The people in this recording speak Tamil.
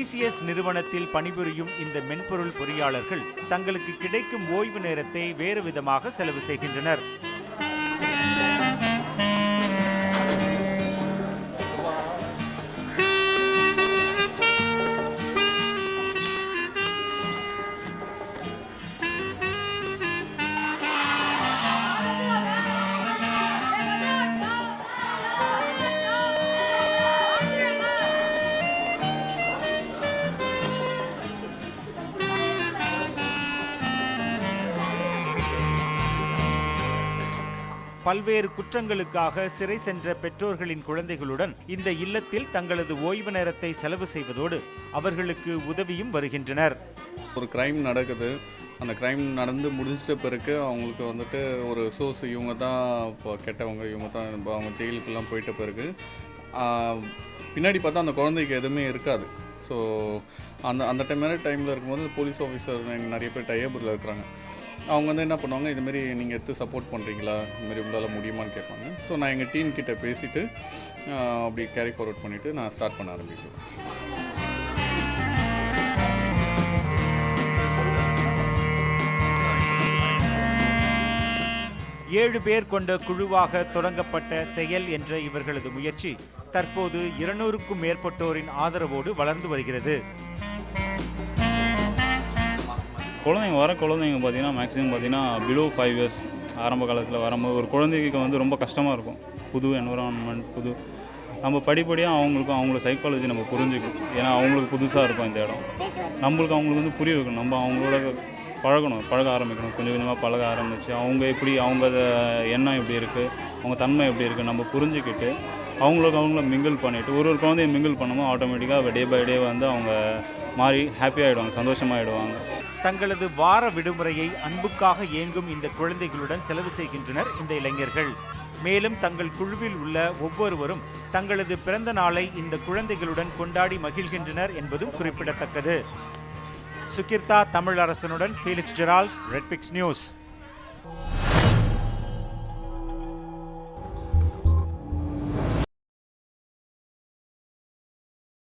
டிசிஎஸ் நிறுவனத்தில் பணிபுரியும் இந்த மென்பொருள் பொறியாளர்கள் தங்களுக்கு கிடைக்கும் ஓய்வு நேரத்தை வேறு விதமாக செலவு செய்கின்றனர். பல்வேறு குற்றங்களுக்காக சிறை சென்ற பெற்றோர்களின் குழந்தைகளுடன் இந்த இல்லத்தில் தங்களது ஓய்வு நேரத்தை செலவு செய்வதோடு அவர்களுக்கு உதவியும் வருகின்றனர். ஒரு கிரைம் நடக்குது, அந்த கிரைம் நடந்து முடிஞ்சிட்ட பிறகு அவங்களுக்கு வந்துட்டு ஒரு சோர்ஸ், இவங்க தான் இப்போ கெட்டவங்க, இவங்க தான் அவங்க ஜெயிலுக்கெல்லாம் போயிட்ட பிறகு பின்னாடி பார்த்தா அந்த குழந்தைக்கு எதுவுமே இருக்காது. ஸோ அந்த டைமில் இருக்கும்போது போலீஸ் ஆஃபீஸர் நிறைய பேர் டையபில் இருக்கிறாங்க. அவங்க வந்து என்ன பண்ணுவாங்க, இதுமாரி நீங்கள் எடுத்து சப்போர்ட் பண்ணுறீங்களா, இதுமாரி உங்களால் முடியுமான்னு கேட்பாங்க. ஸோ நான் எங்கள் டீம் கிட்ட பேசிவிட்டு அப்படி கேரி ஃபார்வர்ட் பண்ணிவிட்டு நான் ஸ்டார்ட் பண்ண ஆரம்பிக்கிறேன். ஏழு பேர் கொண்ட குழுவாக தொடங்கப்பட்ட செயல் என்ற இவர்களது முயற்சி தற்போது 200க்கும் மேற்பட்டோரின் ஆதரவோடு வளர்ந்து வருகிறது. குழந்தைங்க பார்த்தீங்கன்னா மேக்ஸிமம் பார்த்தீங்கன்னா பிலோ 5 இயர்ஸ் ஆரம்ப காலத்தில் வரும்போது ஒரு குழந்தைக்கு வந்து ரொம்ப கஷ்டமாக இருக்கும். புது என்விரான்மெண்ட், நம்ம படிப்படியாக அவங்களோட சைக்காலஜி நம்ம புரிஞ்சுக்கணும். ஏன்னா அவங்களுக்கு புதுசாக இருக்கும் இந்த இடம். அவங்களுக்கு வந்து புரிய வைக்கணும். நம்ம அவங்களோட பழக ஆரம்பிக்கணும். கொஞ்சம் கொஞ்சமாக பழக ஆரம்பித்து அவங்க எண்ணம் எப்படி இருக்குது, அவங்க தன்மை எப்படி இருக்குது நம்ம புரிஞ்சுக்கிட்டு அவங்கள மிங்கிள் பண்ணிவிட்டு ஒரு குழந்தைய மிங்கிள் பண்ணும்போது ஆட்டோமேட்டிக்காக டே பை டே வந்து அவங்க மாறி ஹாப்பியாகிடுவாங்க, சந்தோஷமாகிடுவாங்க. தங்களது வார விடுமுறையை அன்புக்காக இயங்கும் இந்த குழந்தைகளுடன் செலவு செய்கின்றனர் இந்த இளைஞர்கள். மேலும் தங்கள் குழுவில் உள்ள ஒவ்வொருவரும் தங்களது பிறந்த நாளை இந்த குழந்தைகளுடன் கொண்டாடி மகிழ்கின்றனர் என்பதும் குறிப்பிடத்தக்கது. சுகிர்தா தமிழரசனுடன் Felix Gerald, red pix news.